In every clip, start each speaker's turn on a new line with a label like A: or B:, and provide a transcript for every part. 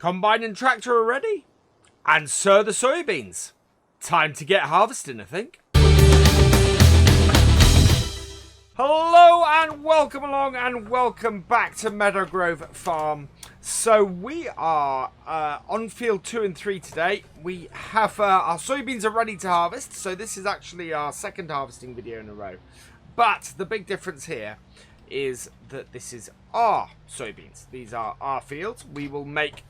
A: Combine and tractor are ready, and so are the soybeans. Time to get harvesting, I think. Hello and welcome along and welcome back to Meadow Grove Farm. So we are on field 2 and 3 today. We have our soybeans are ready to harvest. So this is actually our second harvesting video in a row. But the big difference here is that this is our soybeans. These are our fields. We will make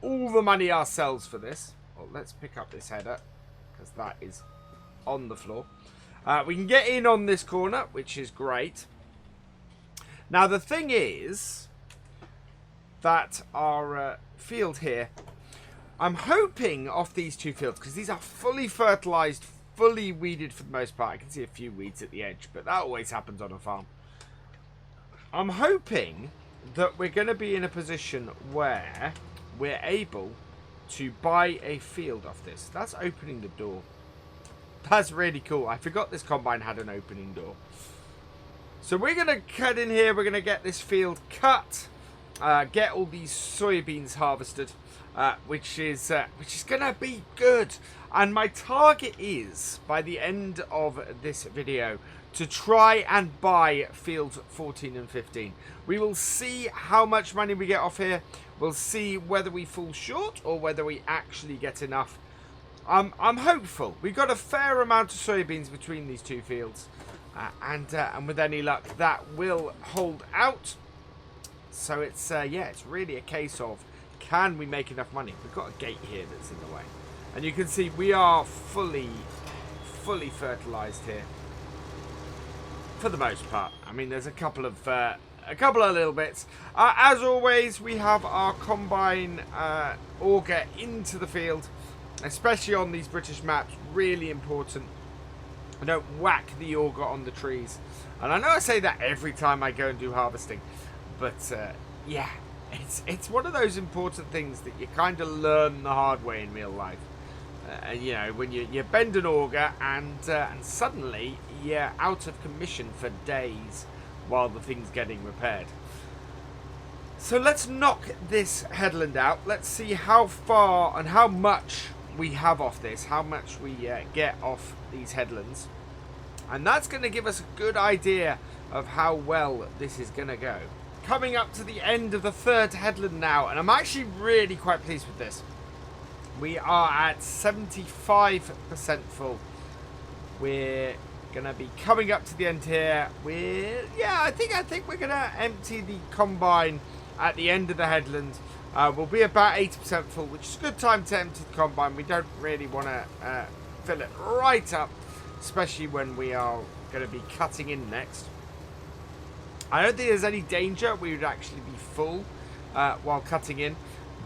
A: all the money ourselves for this. Well, let's pick up this header because that is on the floor. We can get in on this corner, which is great. Now the thing is that our field here, I'm hoping off these two fields, because these are fully fertilized, fully weeded for the most part. I can see a few weeds at the edge, but that always happens on a farm. I'm hoping that we're going to be in a position where we're able to buy a field off this. That's opening the door. That's really cool. I forgot this combine had an opening door. So we're going to cut in here. We're going to get this field cut. Get all these soybeans harvested. Which is going to be good. And my target is, by the end of this video, to try and buy fields 14 and 15. We will see how much money we get off here. We'll see whether we fall short or whether we actually get enough. I'm hopeful. We've got a fair amount of soybeans between these two fields. And with any luck, that will hold out. So it's, yeah, it's really a case of, can we make enough money? We've got a gate here that's in the way. And you can see we are fully fertilized here. For the most part. I mean, there's a couple of little bits. As always, we have our combine auger into the field, especially on these British maps. Really important. I don't whack the auger on the trees. And I know I say that every time I go and do harvesting, but yeah, it's one of those important things that you kind of learn the hard way in real life. You know, when you bend an auger and suddenly you're out of commission for days while the thing's getting repaired. So let's knock this headland out. Let's see how far and how much we have off this, how much we get off these headlands. And that's going to give us a good idea of how well this is going to go. Coming up to the end of the third headland now, and I'm actually really quite pleased with this. We are at 75% full. We're going to be coming up to the end here. I think we're going to empty the combine at the end of the headland. We'll be about 80% full, which is a good time to empty the combine. We don't really want to fill it right up, especially when we are going to be cutting in next. I don't think there's any danger we would actually be full while cutting in,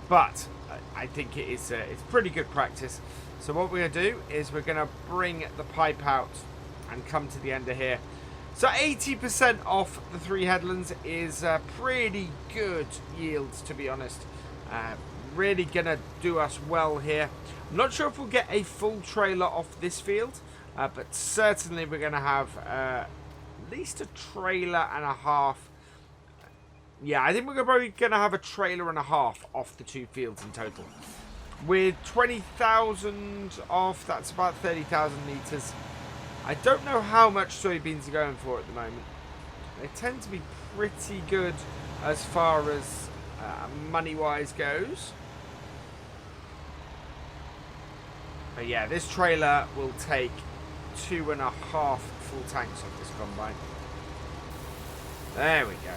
A: but I think it's pretty good practice. So what we're going to do is we're going to bring the pipe out and come to the end of here. So 80% off the 3 headlands is pretty good yields, to be honest. Really going to do us well here. I'm not sure if we'll get a full trailer off this field, but certainly we're going to have at least a trailer and a half. Yeah, I think we're probably going to have a trailer and a half off the 2 fields in total. With 20,000 off, that's about 30,000 litres. I don't know how much soybeans are going for at the moment. They tend to be pretty good as far as money-wise goes. But yeah, this trailer will take 2.5 full tanks off this combine. There we go.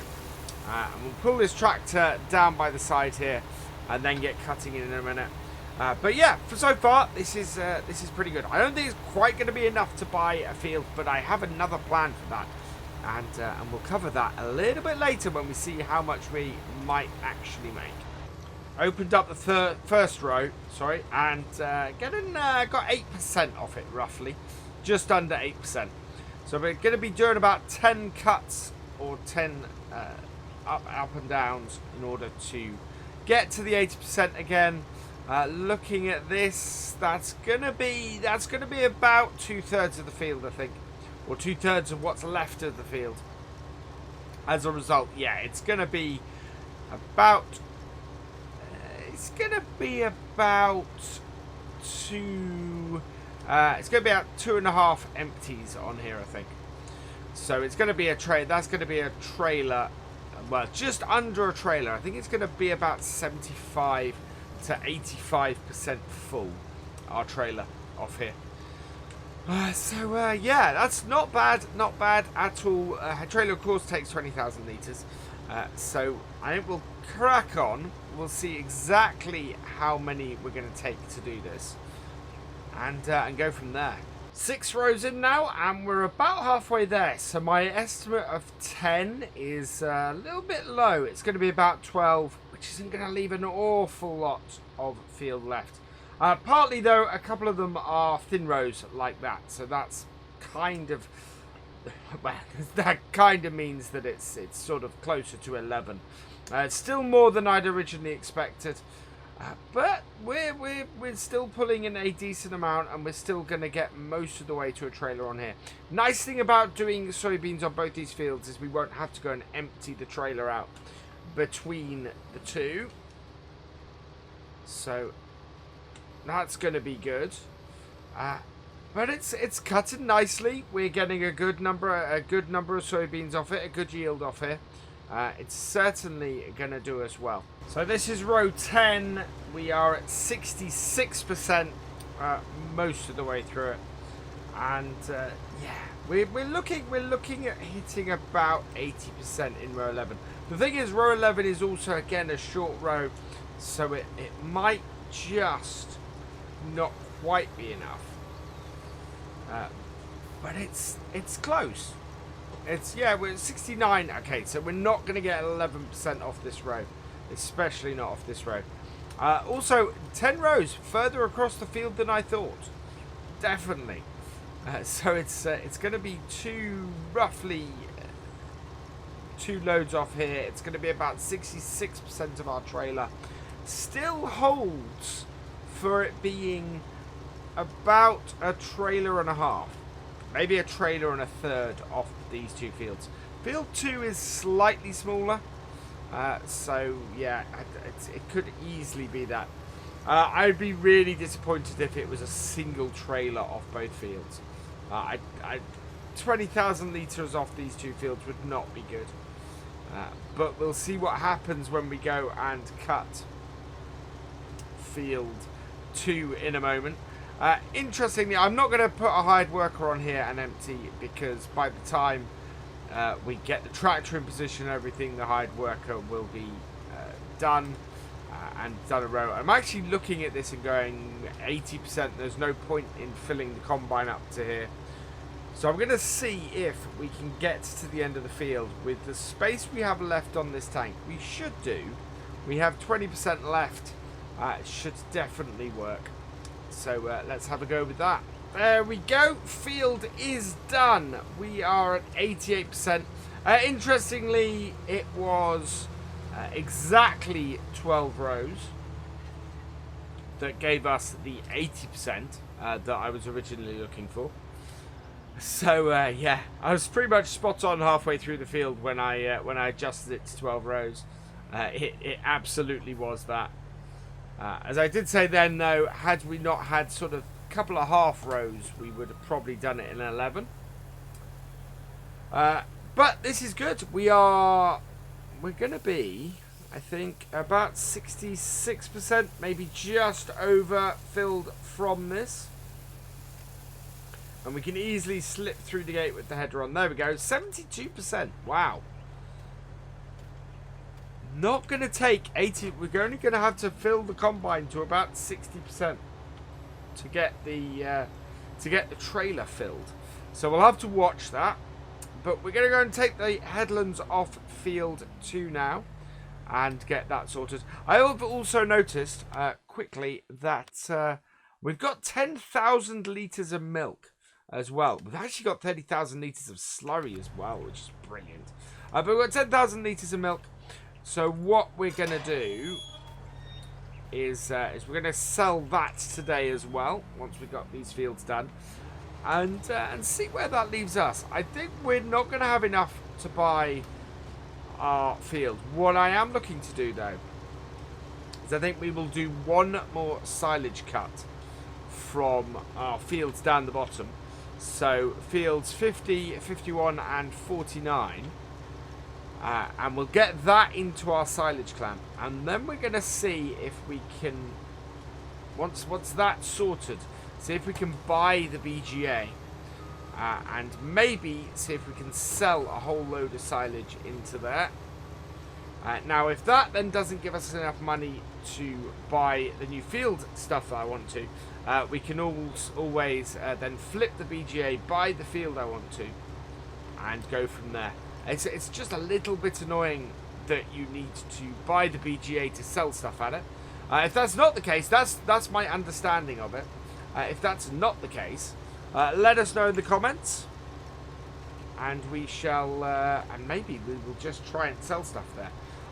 A: And we'll pull this tractor down by the side here and then get cutting in a minute. But yeah, for so far, this is pretty good. I don't think it's quite going to be enough to buy a field, but I have another plan for that. And we'll cover that a little bit later when we see how much we might actually make. Opened up the first row, sorry, and got 8% off it, roughly. Just under 8%. So we're going to be doing about 10 cuts or 10 up and downs in order to get to the 80% again. Looking at this, that's gonna be about 2/3 of the field, I think, or 2/3 of what's left of the field. As a result, yeah, it's gonna be about it's going to be about two... it's going to be about 2.5 empties on here, I think. So it's going to be a trailer. That's going to be a trailer. Well, just under a trailer. I think it's going to be about 75 to 85% full. Our trailer off here. Yeah, that's not bad at all. A trailer, of course, takes 20,000 litres. So I think we'll crack on. We'll see exactly how many we're going to take to do this. And go from there. 6 rows in now, and we're about halfway there. So my estimate of 10 is a little bit low. It's going to be about 12, which isn't going to leave an awful lot of field left. Partly, though, a couple of them are thin rows like that. So that's kind of... Well, that kind of means that it's sort of closer to 11. It's still more than I'd originally expected. But we're still pulling in a decent amount, and we're still going to get most of the way to a trailer on here. Nice thing about doing soybeans on both these fields is we won't have to go and empty the trailer out between the two. So that's going to be good. But it's cutting nicely. We're getting a good number of soybeans off it, a good yield off here. It's certainly going to do us well. So this is row 10. We are at 66% most of the way through it, and yeah, we're looking at hitting about 80% in row 11. The thing is, row 11 is also again a short row, so it might just not quite be enough. But it's close. We're at 69. Okay, so we're not going to get 11% off this row, especially not off this row. Also, 10 rows further across the field than I thought. Definitely. So it's going to be roughly two loads off here. It's going to be about 66% of our trailer. Still holds for it being about a trailer and a half. Maybe a trailer and a third off these two fields. Field 2 is slightly smaller. So, yeah, it could easily be that. I'd be really disappointed if it was a single trailer off both fields. 20,000 litres off these two fields would not be good. But we'll see what happens when we go and cut field 2 in a moment. Interestingly, I'm not going to put a hired worker on here and empty, because by the time we get the tractor in position and everything, the hired worker will be done and done a row. I'm actually looking at this and going 80%. There's no point in filling the combine up to here. So I'm going to see if we can get to the end of the field with the space we have left on this tank. We should do. We have 20% left. It should definitely work. So let's have a go with that. There we go. Field is done. We are at 88%. Interestingly, it was exactly 12 rows that gave us the 80% that I was originally looking for. So yeah, I was pretty much spot on halfway through the field when I adjusted it to 12 rows. It absolutely was that. As I did say then, though, had we not had sort of a couple of half rows, we would have probably done it in 11. But this is good. We're going to be, I think, about 66%, maybe just over filled from this. And we can easily slip through the gate with the header on. There we go, 72%. Wow. Not going to take 80. We're only going to have to fill the combine to about 60% to get the trailer filled. So we'll have to watch that. But we're going to go and take the headlands off field 2 now and get that sorted. I have also noticed quickly that we've got 10,000 litres of milk as well. We've actually got 30,000 litres of slurry as well, which is brilliant. But we've got 10,000 litres of milk. So what we're going to do is we're going to sell that today as well, once we've got these fields done, and see where that leaves us. I think we're not going to have enough to buy our field. What I am looking to do, though, is I think we will do one more silage cut from our fields down the bottom. So fields 50, 51 and 49. And we'll get that into our silage clamp. And then we're going to see if we can, once that's sorted, see if we can buy the BGA. And maybe see if we can sell a whole load of silage into there. Now, if that then doesn't give us enough money to buy the new field stuff that I want to, we can always then flip the BGA, buy the field I want to, and go from there. It's just a little bit annoying that you need to buy the BGA to sell stuff at it. If that's not the case, that's my understanding of it. If that's not the case, let us know in the comments, and we shall, and maybe we will just try and sell stuff there.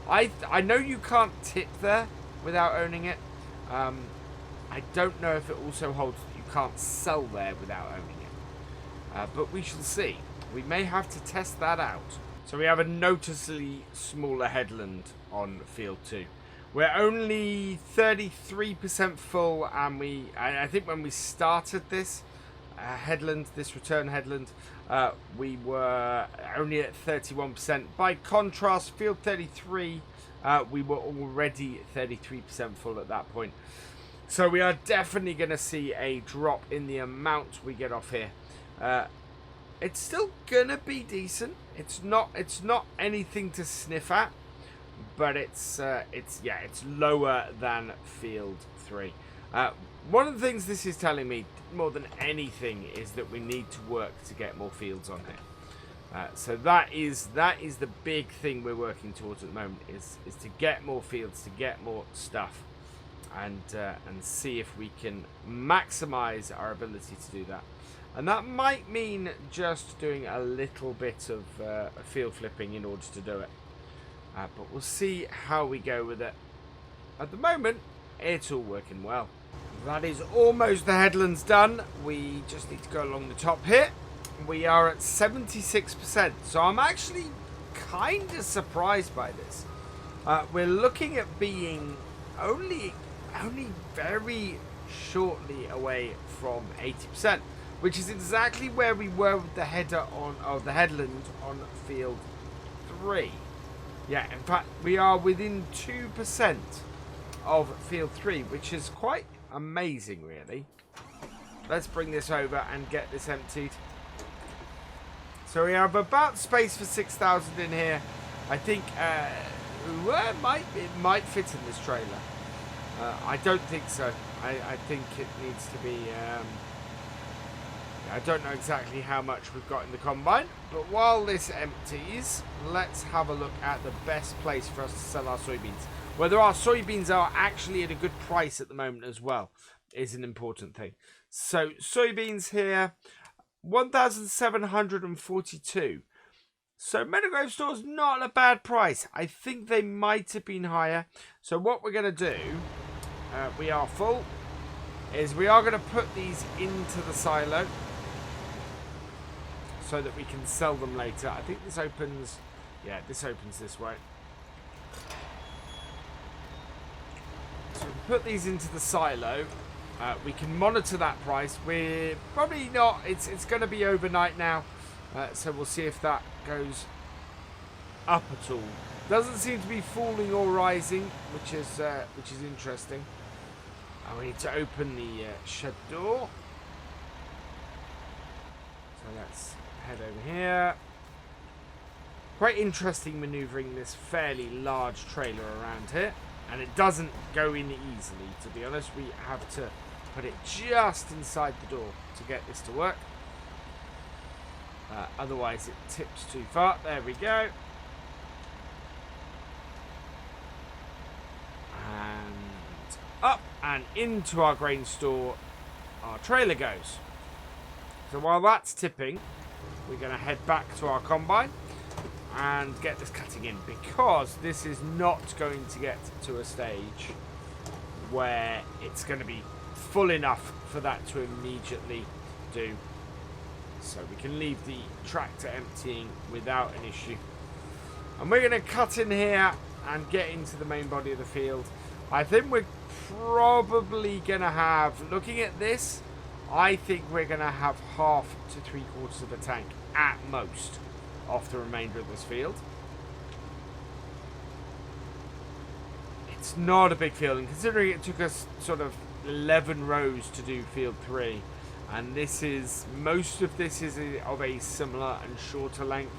A: I know you can't tip there without owning it. I don't know if it also holds that you can't sell there without owning it. But we shall see. We may have to test that out. So we have a noticeably smaller headland on field 2. We're only 33% full, and I think when we started this headland, this return headland, we were only at 31%. By contrast, field 33, we were already 33% full at that point. So we are definitely going to see a drop in the amount we get off here. It's still going to be decent. It's not anything to sniff at, but it's lower than field 3. One of the things this is telling me more than anything is that we need to work to get more fields on here. So that is the big thing we're working towards at the moment, is to get more fields, to get more stuff, and see if we can maximize our ability to do that. And that might mean just doing a little bit of field flipping in order to do it. But we'll see how we go with it. At the moment, it's all working well. That is almost the headlands done. We just need to go along the top here. We are at 76%. So I'm actually kind of surprised by this. We're looking at being only very shortly away from 80%. Which is exactly where we were with the the headland on field 3. Yeah, in fact, we are within 2% of field 3, which is quite amazing, really. Let's bring this over and get this emptied. So we have about space for 6,000 in here. I think it might fit in this trailer. I don't think so. I think it needs to be. I don't know exactly how much we've got in the combine, but while this empties, let's have a look at the best place for us to sell our soybeans. Whether our soybeans are actually at a good price at the moment as well is an important thing. So soybeans here, 1,742. So Meadow Grove Store's not a bad price. I think they might have been higher. So what we're going to do, we are full, is we are going to put these into the silo so that we can sell them later. I think this opens, yeah, this opens this way. So we put these into the silo. We can monitor that price. We're probably not, it's going to be overnight now. So we'll see if that goes up at all. Doesn't seem to be falling or rising, which is interesting. We need to open the shed door. So let's head over here. Quite interesting manoeuvring this fairly large trailer around here. And it doesn't go in easily, to be honest. We have to put it just inside the door to get this to work. Otherwise it tips too far. There we go. And up and into our grain store our trailer goes. So while that's tipping, we're going to head back to our combine and get this cutting in, because this is not going to get to a stage where it's going to be full enough for that to immediately do. So we can leave the tractor emptying without an issue. And we're going to cut in here and get into the main body of the field. I think we're probably going to have, looking at this, I think we're going to have half to 3/4 of a tank at most off the remainder of this field. It's not a big field, and considering it took us sort of 11 rows to do field 3, and this is, most of this is of a similar and shorter length,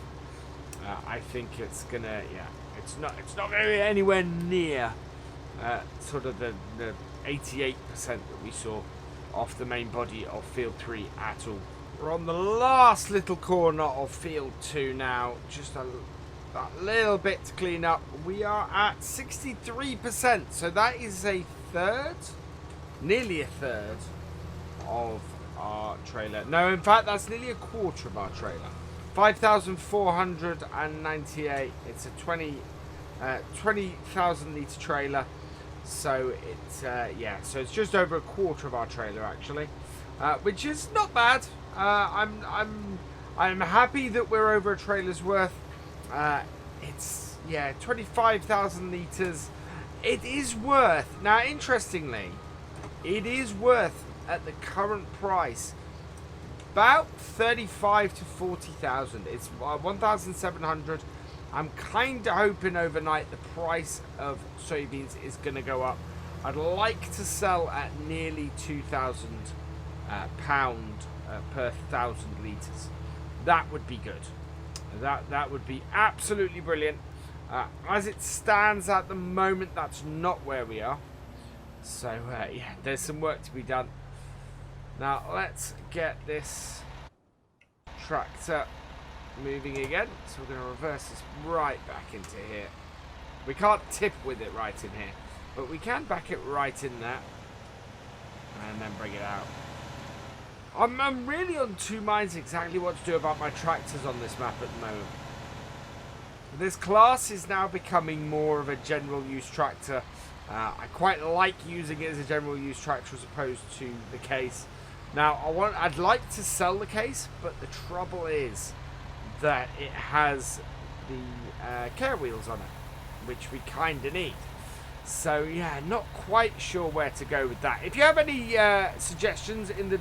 A: I think it's gonna, yeah, it's not going to be anywhere near sort of the 88% that we saw off the main body of field 3 at all. We're on the last little corner of field 2 now, just a little bit to clean up. We are at 63%, so that is a third, nearly a third of our trailer. No, in fact, that's nearly a quarter of our trailer. 5,498. It's a 20,000 litre trailer. So it's yeah, so it's just over a quarter of our trailer actually, which is not bad. I'm happy that we're over a trailer's worth. It's, yeah, 25,000 litres. It is worth, now interestingly, it is worth at the current price about 35 to 40,000. It's 1,700. I'm kind of hoping overnight the price of soybeans is going to go up. I'd like to sell at nearly £2,000 per 1,000 litres. That would be good. That would be absolutely brilliant. As it stands at the moment, that's not where we are. So yeah, there's some work to be done. Now let's get this tractor moving again. So we're going to reverse this right back into here. We can't tip with it right in here, but we can back it right in there and then bring it out. I'm really on two minds exactly what to do about my tractors on this map at the moment. This class is now becoming more of a general use tractor. I quite like using it as a general use tractor as opposed to the case. Now I'd like to sell the case, but the trouble is that it has the care wheels on it, which we kind of need. So yeah, not quite sure where to go with that. If you have any suggestions in the,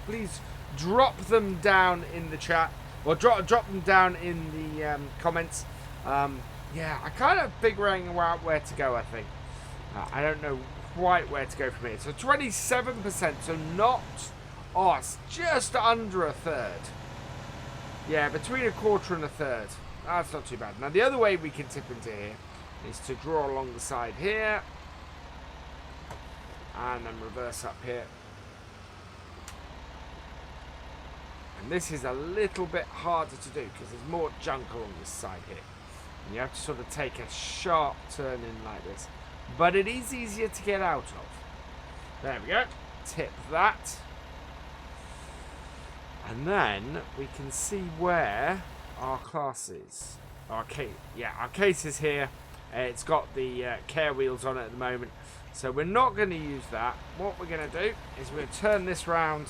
A: please drop them down in the chat, or drop them down in the comments. Yeah, I kind of figuring out where to go. I think I don't know quite where to go from here. So 27%, so not, oh, it's just under a third. Yeah, between a quarter and a third. That's not too bad. Now the other way we can tip into here is to draw along the side here and then reverse up here. And this is a little bit harder to do because there's more junk along this side here. And you have to sort of take a sharp turn in like this. But it is easier to get out of. There we go. Tip that. And then we can see where our class is. Our case is here. It's got the care wheels on it at the moment. So we're not going to use that. What we're going to do is we're going to turn this round.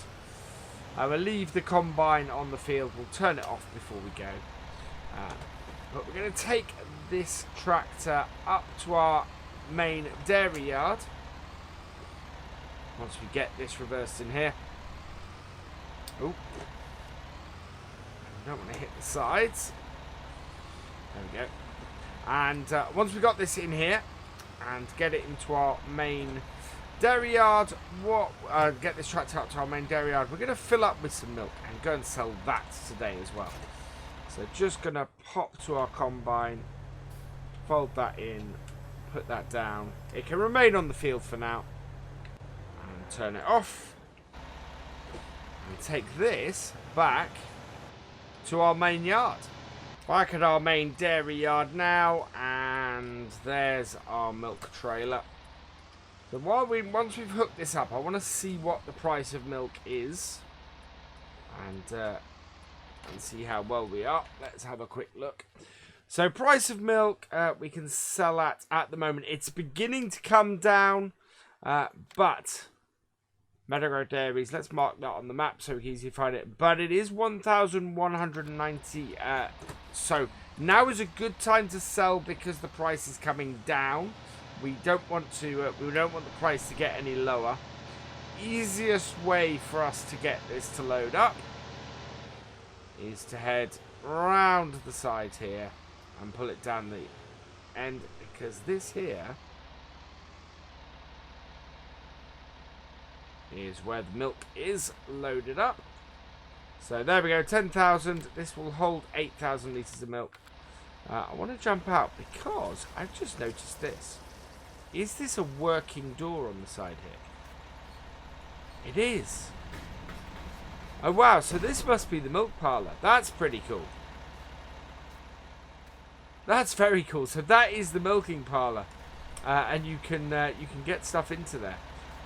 A: I will leave the combine on the field. We'll turn it off before we go. But we're going to take this tractor up to our main dairy yard. Once we get this reversed in here. Oh. Don't want to hit the sides. There we go. And once we got this in here and get it into our main dairy yard, get this tractor up to our main dairy yard, we're going to fill up with some milk and go and sell that today as well. So just going to pop to our combine, fold that in, put that down. It can remain on the field for now. And turn it off. And take this back to our main yard. Back at our main dairy yard now, and there's our milk trailer. So once we've hooked this up, I want to see what the price of milk is, and see how well we are. Let's have a quick look. So price of milk we can sell at the moment. It's beginning to come down, but Meadow Grove Dairies, let's mark that on the map so we can easily find it. But it is 1,190. So now is a good time to sell because the price is coming down. We don't want the price to get any lower. Easiest way for us to get this to load up is to head round the side here and pull it down the end, because this here is where the milk is loaded up. So there we go, 10,000. This will hold 8,000 litres of milk. I want to jump out because I've just noticed this. Is this a working door on the side here? It is. Oh wow, so this must be the milk parlour. That's pretty cool. That's very cool. So that is the milking parlour. And you can get stuff into there.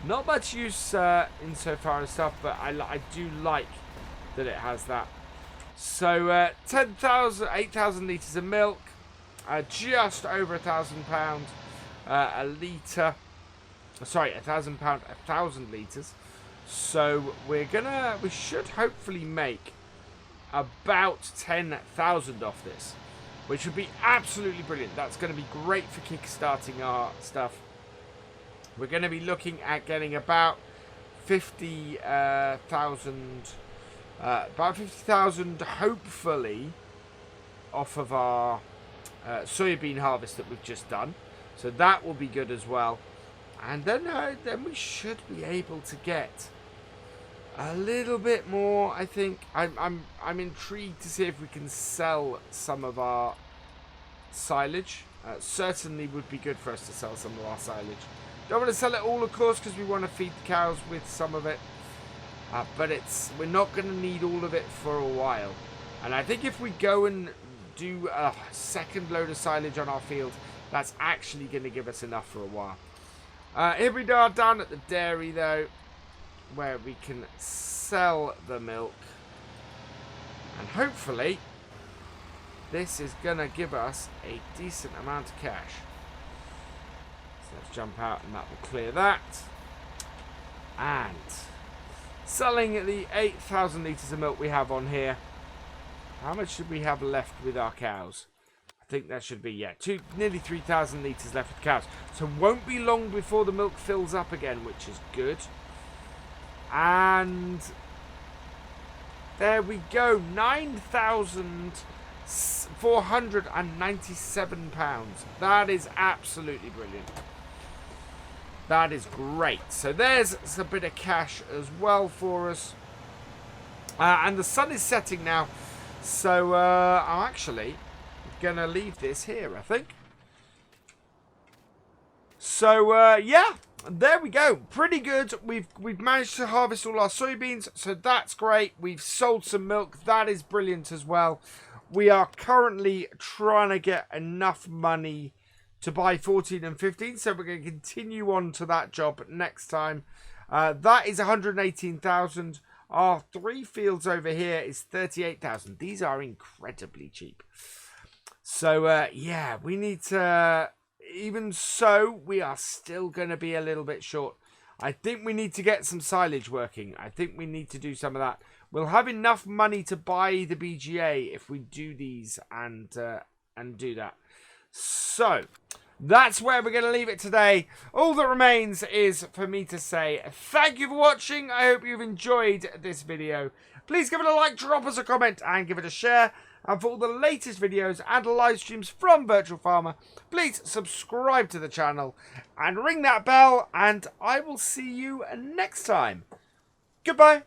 A: Not much use insofar as stuff, but I do like that it has that. So 8,000 litres of milk, just over £1,000 a litre. Sorry, £1,000, 1,000 litres. So we should hopefully make about 10,000 off this, which would be absolutely brilliant. That's going to be great for kickstarting our stuff. We're going to be looking at getting about 50,000 hopefully off of our soybean harvest that we've just done. So that will be good as well. And then we should be able to get a little bit more. I think I'm intrigued to see if we can sell some of our silage. Certainly would be good for us to sell some of our silage. Don't want to sell it all, of course, because we want to feed the cows with some of it. But we're not going to need all of it for a while. And I think if we go and do a second load of silage on our field, that's actually going to give us enough for a while. Here we are down at the dairy, though, where we can sell the milk. And hopefully, this is going to give us a decent amount of cash. So let's jump out and that will clear that. And selling the 8,000 litres of milk we have on here. How much should we have left with our cows? I think that should be, nearly 3,000 litres left with cows. So won't be long before the milk fills up again, which is good. And there we go, £9,497. That is absolutely brilliant. That is great. So there's a bit of cash as well for us. And the sun is setting now. So I'm actually going to leave this here, I think. So, yeah, there we go. Pretty good. We've managed to harvest all our soybeans. So that's great. We've sold some milk. That is brilliant as well. We are currently trying to get enough money to buy 14 and 15, so we're going to continue on to that job next time. That is 118,000. Our 3 fields over here is 38,000. These are incredibly cheap. So, yeah, we need to... Even so, we are still going to be a little bit short. I think we need to get some silage working. I think we need to do some of that. We'll have enough money to buy the BGA if we do these and do that. So, that's where we're going to leave it today. All that remains is for me to say thank you for watching. I hope you've enjoyed this video. Please give it a like, drop us a comment, and give it a share. And for all the latest videos and live streams from Virtual Farmer, please subscribe to the channel and ring that bell. And I will see you next time. Goodbye.